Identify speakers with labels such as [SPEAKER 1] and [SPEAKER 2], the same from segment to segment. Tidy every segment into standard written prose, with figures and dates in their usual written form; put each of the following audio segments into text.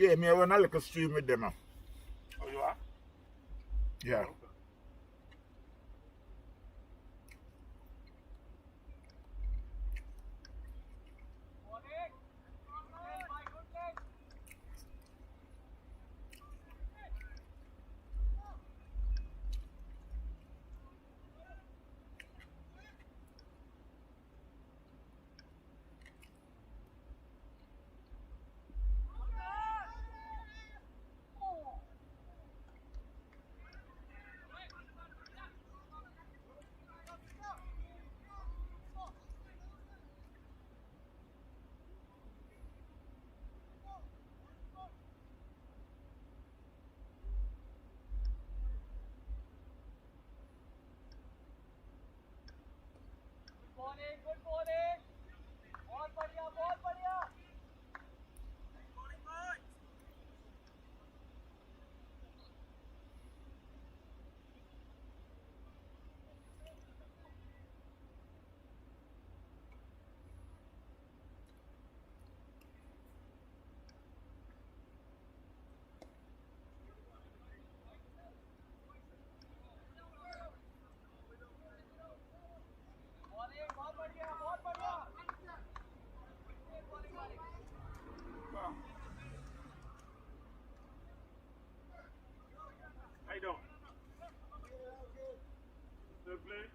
[SPEAKER 1] Yeah, me I run a little stream with them.
[SPEAKER 2] Oh, you are?
[SPEAKER 1] Yeah.
[SPEAKER 2] Okay. Wow. How you doing? Still playing?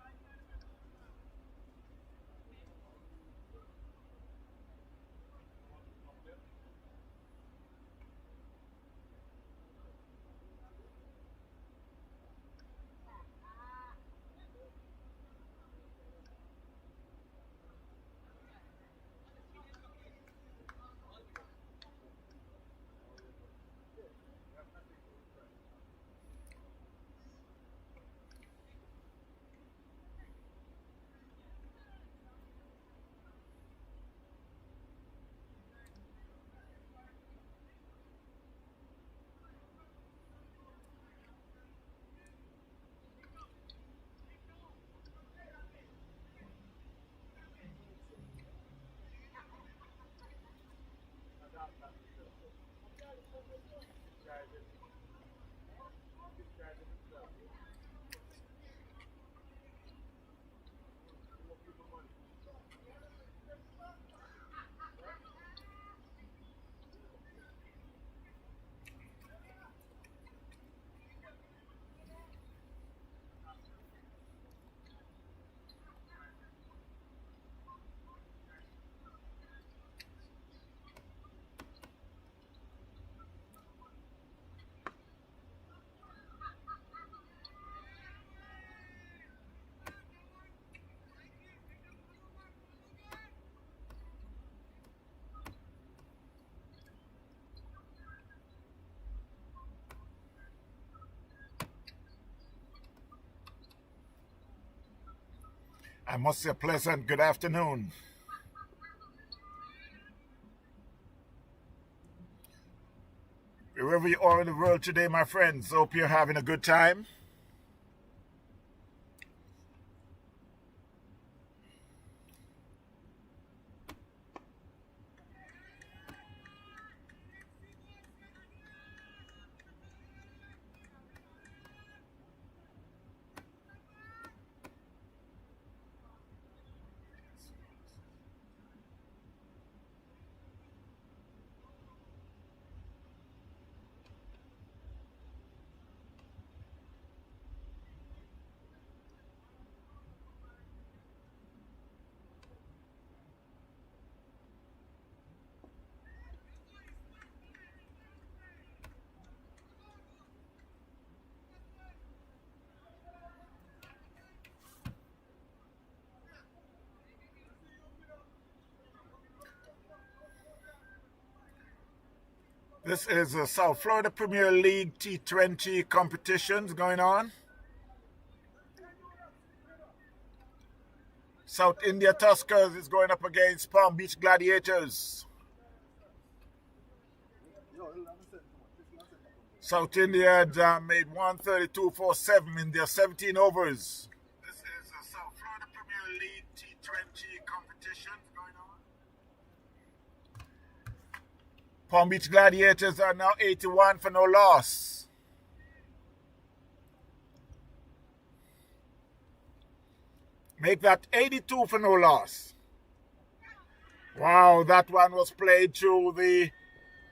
[SPEAKER 1] I must say pleasant good afternoon. Wherever you are in the world today, my friends, hope you're having a good time. This is the South Florida Premier League T20 competitions going on. South India Tuskers is going up against Palm Beach Gladiators. South India had made 132 for 7 in their 17 overs. This is the South Florida Premier League T20 competition going on. Palm Beach Gladiators are now 81 for no loss. Make that 82 for no loss. Wow, that one was played through the,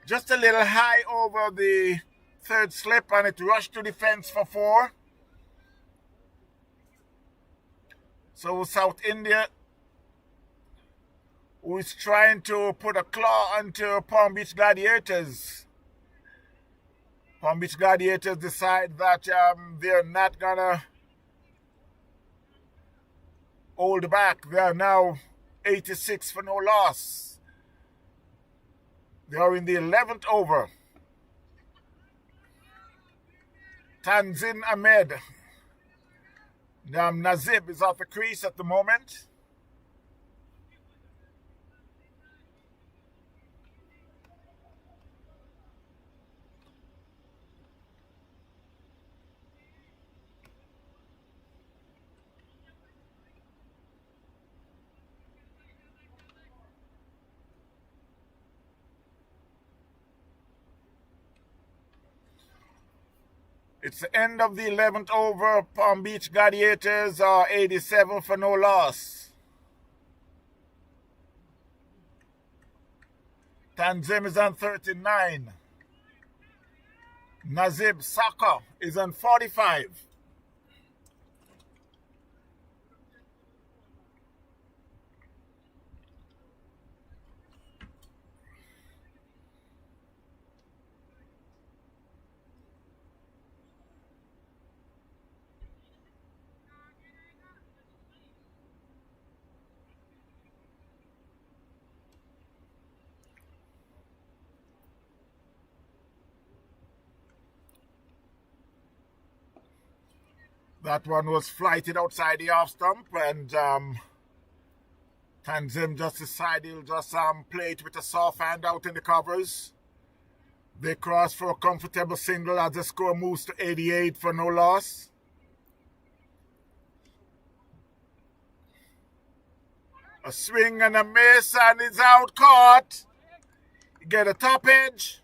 [SPEAKER 1] just a little high over the third slip, and it rushed to the fence for 4. So South India, who is trying to put a claw onto Palm Beach Gladiators. Palm Beach Gladiators decide that they're not gonna hold back. They are now 86 for no loss. They are in the 11th over. Tanzim Ahmed. Nazib is off the crease at the moment. It's the end of the 11th over. Palm Beach Gladiators are 87 for no loss. Tanzim is on 39. Nazib Saka is on 45. That one was flighted outside the off stump, and Tanzim just decided he'll just play it with a soft hand out in the covers. They cross for a comfortable single as the score moves to 88 for no loss. A swing and a miss, and it's out caught. You get a top edge.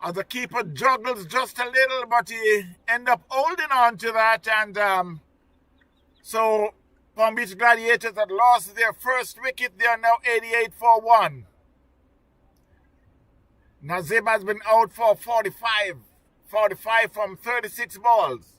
[SPEAKER 1] As the keeper juggles just a little, but he end up holding on to that, and so Palm Beach Gladiators had lost their first wicket. They are now 88 for 1. Nazib has been out for 45 from 36 balls.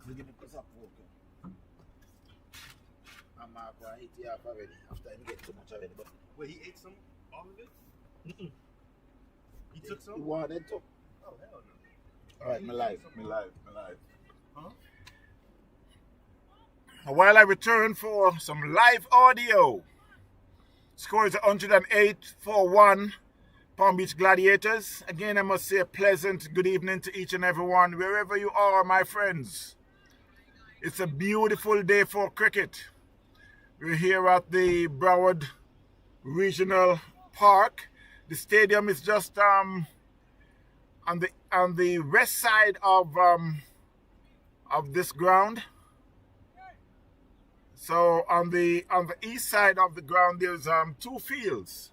[SPEAKER 1] we give me a up I'm going to eat it up already after he get too much already. But
[SPEAKER 2] wait, he ate some, all of it? He took some?
[SPEAKER 1] He wanted to.
[SPEAKER 2] Oh, hell no.
[SPEAKER 1] Alright, my life.
[SPEAKER 2] Huh?
[SPEAKER 1] While I return for some live audio, score is 108-1 Palm Beach Gladiators. Again, I must say a pleasant good evening to each and everyone, wherever you are, my friends. It's a beautiful day for cricket. We're here at the Broward Regional Park. The stadium is just on the west side of this ground. So on the east side of the ground, there's two fields.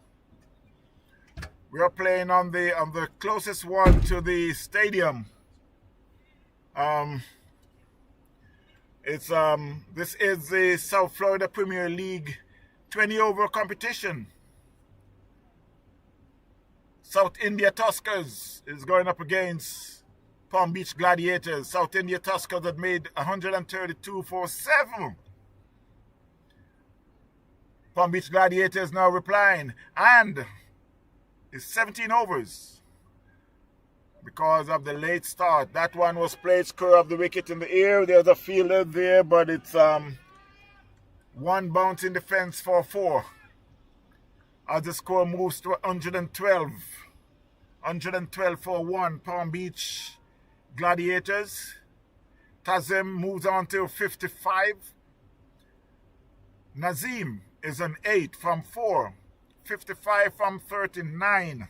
[SPEAKER 1] We are playing on the closest one to the stadium. This is the South Florida Premier League 20-over competition. South India Tuskers is going up against Palm Beach Gladiators. South India Tuskers had made 132 for 7. Palm Beach Gladiators now replying, and it's 17 overs because of the late start. That one was played square of the wicket in the air. There's a fielder there, but it's one bouncing defense for 4. As the score moves to 112 for 1, Palm Beach Gladiators. Tazim moves on to 55. Nazim is an 8 from 4. 55 from 39.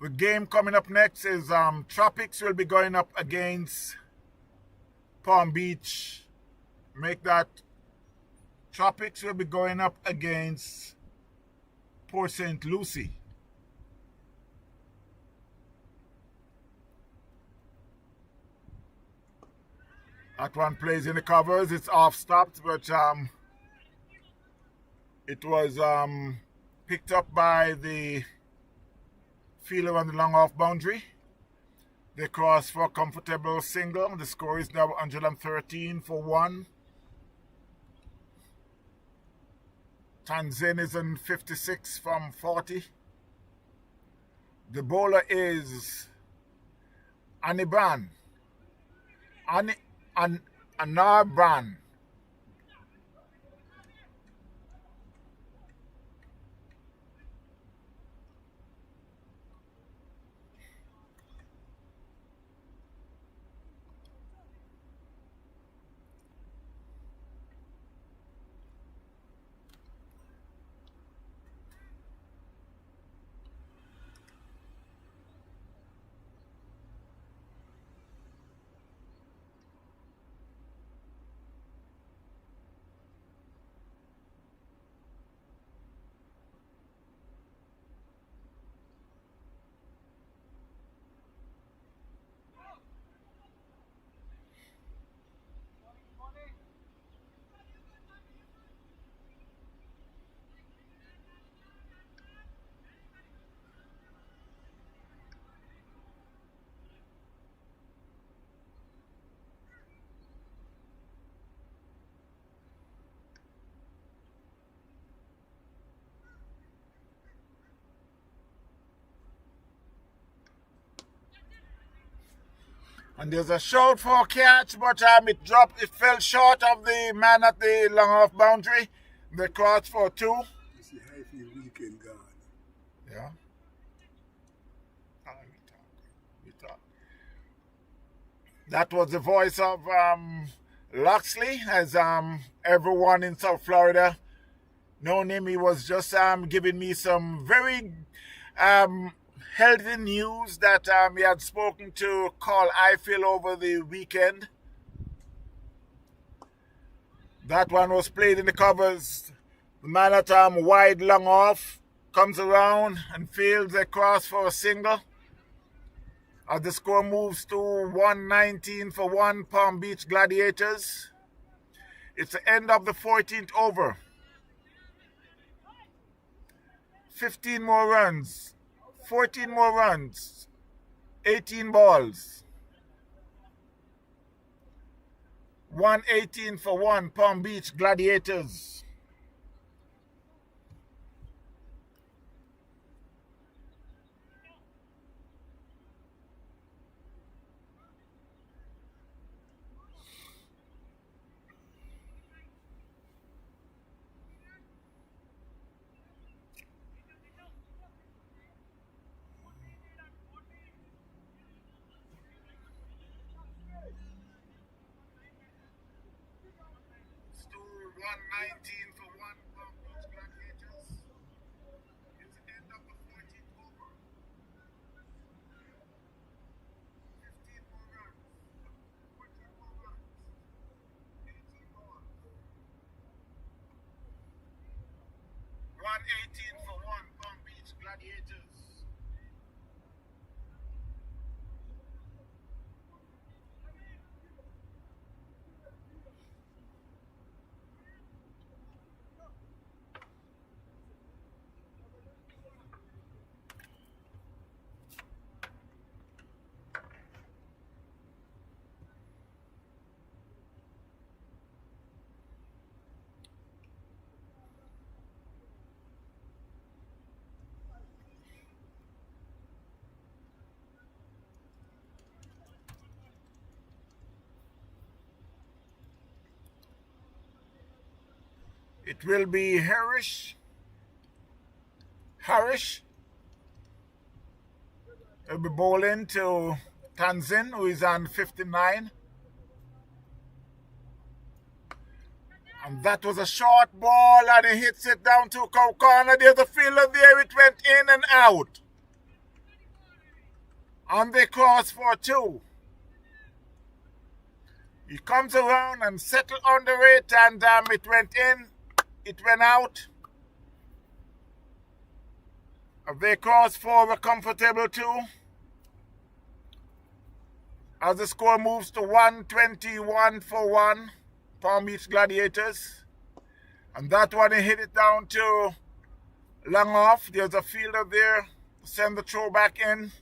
[SPEAKER 1] The game coming up next is Tropics will be going up against Palm Beach. Make that Tropics will be going up against Port St. Lucie. That one plays in the covers. It's off stopped, but it was picked up by the fielder on the long off boundary. They cross for a comfortable single. The score is now 113 for 1. Tanzin is in 56 from 40. The bowler is Anibran. Anarban. And there's a shout for a catch, but it fell short of the man at the long off boundary. They crossed for 2.
[SPEAKER 3] It's the Highfield weekend gone.
[SPEAKER 1] Yeah. We talk. That was the voice of Loxley, as everyone in South Florida known him. He was just giving me some very healthy news that he had spoken to Carl Eiffel over the weekend. That one was played in the covers. The man at wide long off comes around and fields across for a single. As the score moves to 119 for 1, Palm Beach Gladiators. It's the end of the 14th over. 15 more runs. 14 more runs. 18 balls. 118 for 1, Palm Beach Gladiators. Stu 119 for 1, Palm Beach Gladiators. It's the end of the 14th over. 15 more runs. 14 more runs. 18 balls. 118 for 1, Palm Beach Gladiators. It will be Harish. Will be bowling to Tanzin, who is on 59. And that was a short ball, and he hits it down to cow corner. There's a fielder there. It went in and out. And they cross for 2. He comes around and settles under it, and it went in. It went out. They cross for a comfortable 2. As the score moves to 121 for 1, Palm Beach Gladiators. And that one, he hit it down to long off. There's a fielder there. Send the throw back in.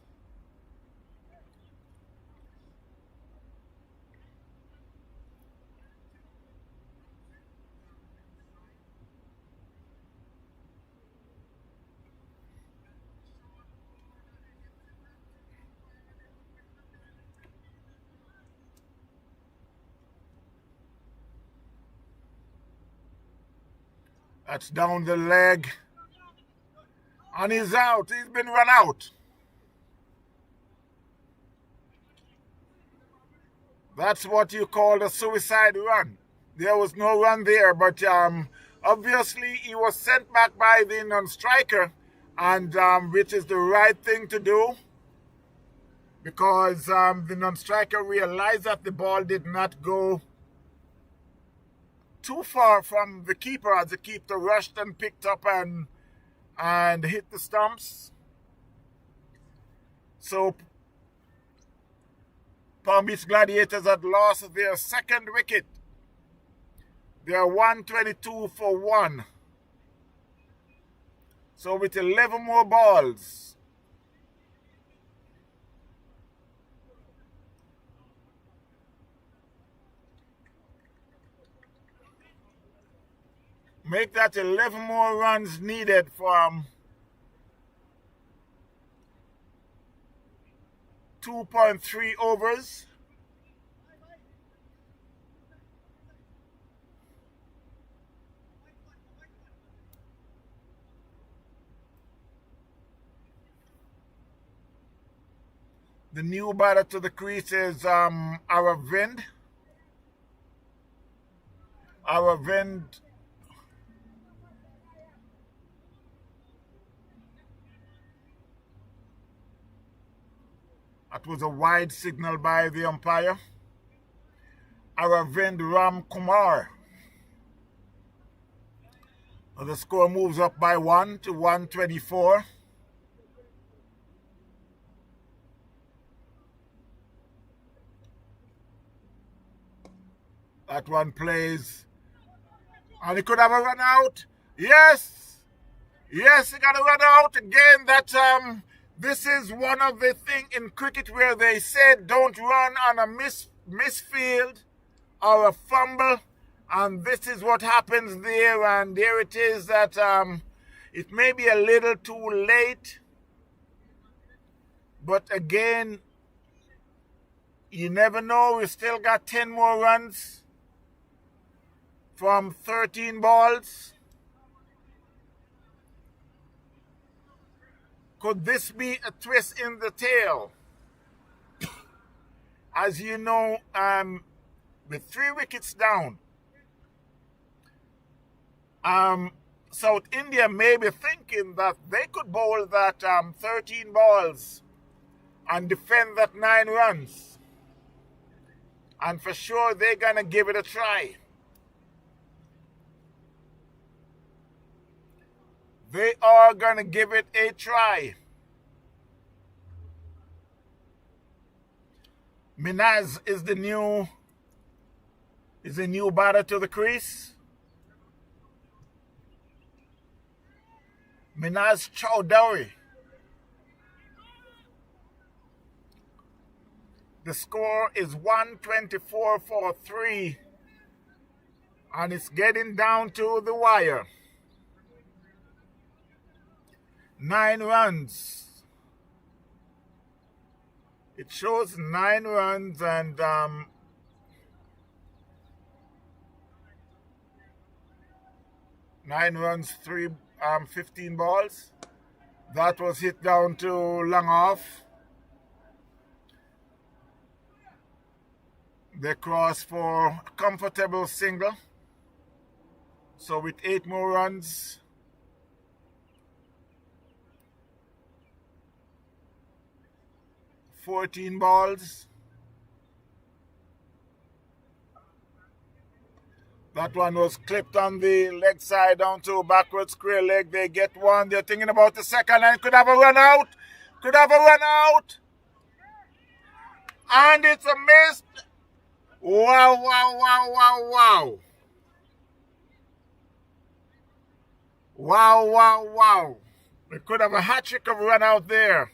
[SPEAKER 1] That's down the leg. And he's out. He's been run out. That's what you call a suicide run. There was no run there, but obviously he was sent back by the non-striker, and which is the right thing to do, because the non-striker realized that the ball did not go too far from the keeper, as the keeper rushed and picked up and hit the stumps. So Palm Beach Gladiators had lost their second wicket. They are 122 for 1. So with 11 more balls, make that 11 more runs needed for 2.3 overs. The new batter to the crease is Aravind. That was a wide signal by the umpire. Aravind Ram Kumar. The score moves up by 1 to 124. That one plays. And he could have a run out. Yes. Yes, he got a run out. Again, that This is one of the things in cricket where they said don't run on a misfield or a fumble, and this is what happens there. And there it is that it may be a little too late, but again, you never know. We still got 10 more runs from 13 balls. Could this be a twist in the tail? As you know, with 3 wickets down, South India may be thinking that they could bowl that 13 balls and defend that 9 runs. And for sure, they're going to give it a try. They are going to give it a try. Minhas is the new batter to the crease. Minhas Chowdhury. The score is 124 for 3. And it's getting down to the wire. 9 runs. It shows 9 runs and 9 runs, 15 balls. That was hit down to long off. They cross for a comfortable single. So with 8 more runs, $14 balls. That one was clipped on the leg side down to backward square leg. They get one. They're thinking about the second and could have a run out. Could have a run out. And it's a miss. Wow, wow, wow, wow, wow. Wow, wow, wow. They could have a hat trick of a run out there.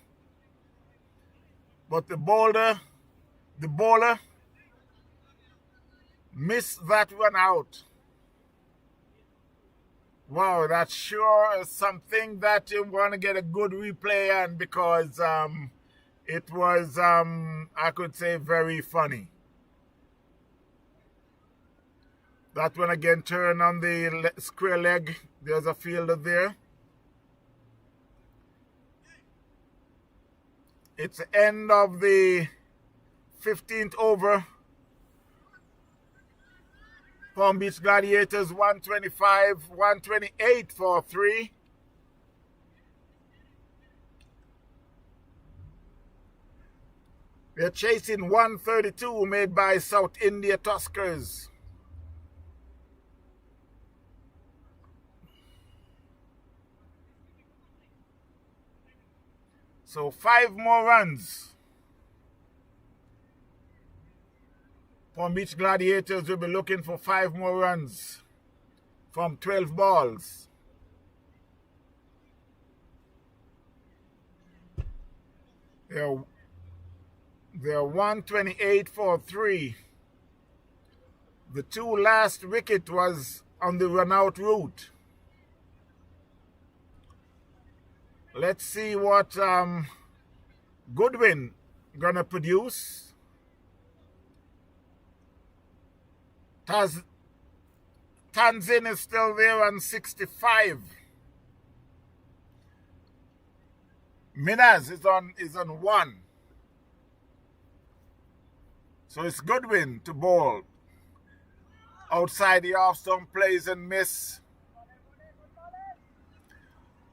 [SPEAKER 1] But the bowler missed that one out. Wow, that's sure something that you want to get a good replay on because it was, I could say, very funny. That one again turned on the square leg. There's a fielder there. It's the end of the 15th over. Palm Beach Gladiators 125, 128 for 3. They're chasing 132 made by South India Tuskers. So 5 more runs. Palm Beach Gladiators will be looking for 5 more runs from 12 balls. They're 128 for 3. The 2 last wicket was on the run-out route. Let's see what Goodwin gonna produce. Tanzin is still there on 65. Minhas is on 1. So it's Goodwin to bowl. Outside the off stump, plays and miss.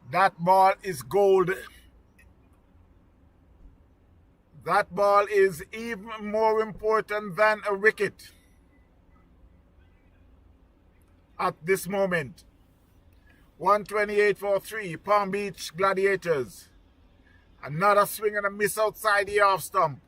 [SPEAKER 1] That ball is gold. That ball is even more important than a wicket at this moment. 128 for 3, Palm Beach Gladiators. Another swing and a miss outside the off stump.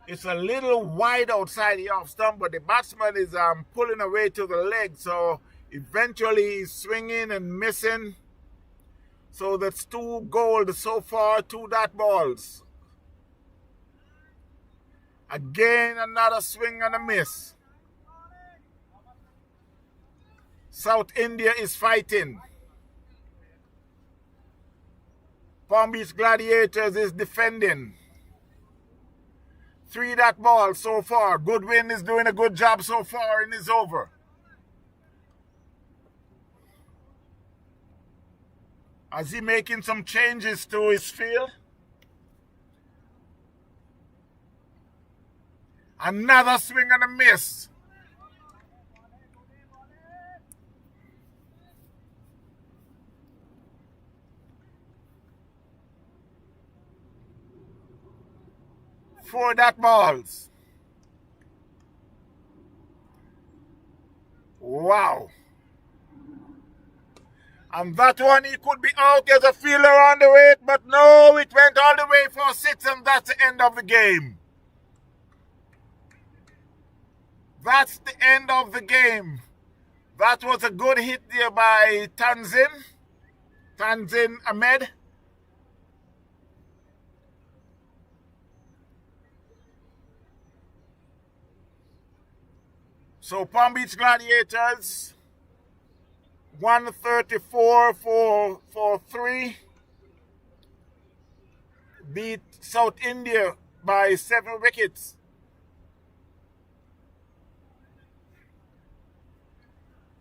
[SPEAKER 1] It's a little wide outside the off stump, but the batsman is pulling away to the leg, so Eventually he's swinging and missing. So that's 2 gold so far, 2 dot balls. Again, another swing and a miss. South India is fighting. Palm Beach Gladiators is defending. 3 dot ball so far. Goodwin is doing a good job so far in his over. Is he making some changes to his field? Another swing and a miss. Four dot balls. Wow. And that one, he could be out as a fielder on the way, but no, it went all the way for 6, and that's the end of the game. That's the end of the game. That was a good hit there by Tanzin Ahmed. So Palm Beach Gladiators 134 for 3 beat South India by 7 wickets.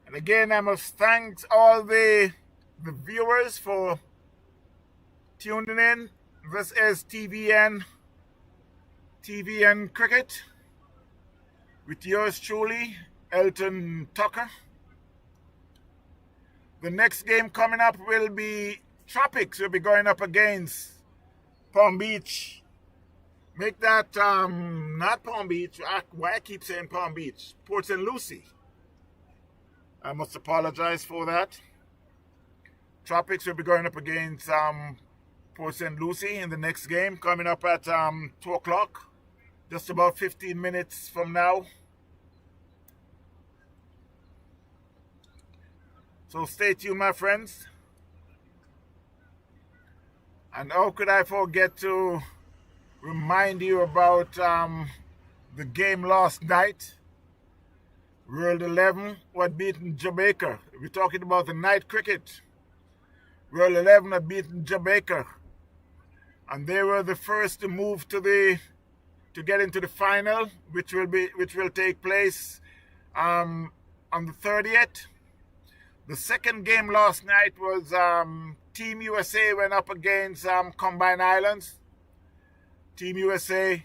[SPEAKER 1] And again, I must thank all the viewers for tuning in. This is TVN Cricket with yours truly, Elton Tucker. The next game coming up will be Tropics. We'll be going up against Palm Beach. Make that not Palm Beach. Why I keep saying Palm Beach? Port St. Lucie. I must apologize for that. Tropics will be going up against Port St. Lucie in the next game, coming up at 2 o'clock, just about 15 minutes from now. So stay tuned, my friends. And how could I forget to remind you about the game last night? World 11 had beaten Jamaica. We're talking about the night cricket. World 11 had beaten Jamaica, and they were the first to move to get into the final, which will take place on the 30th. The second game last night was Team USA went up against Combined Islands. Team USA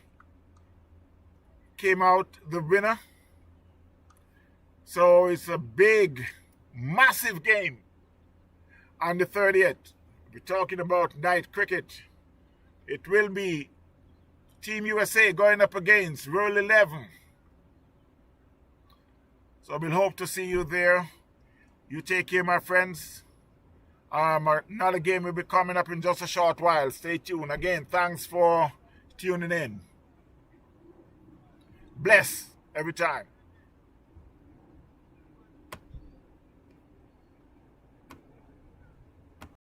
[SPEAKER 1] came out the winner. So it's a big, massive game on the 30th. We're talking about night cricket. It will be Team USA going up against World 11. So we'll hope to see you there. You take care, my friends. Another game will be coming up in just a short while. Stay tuned. Again, thanks for tuning in. Bless every time.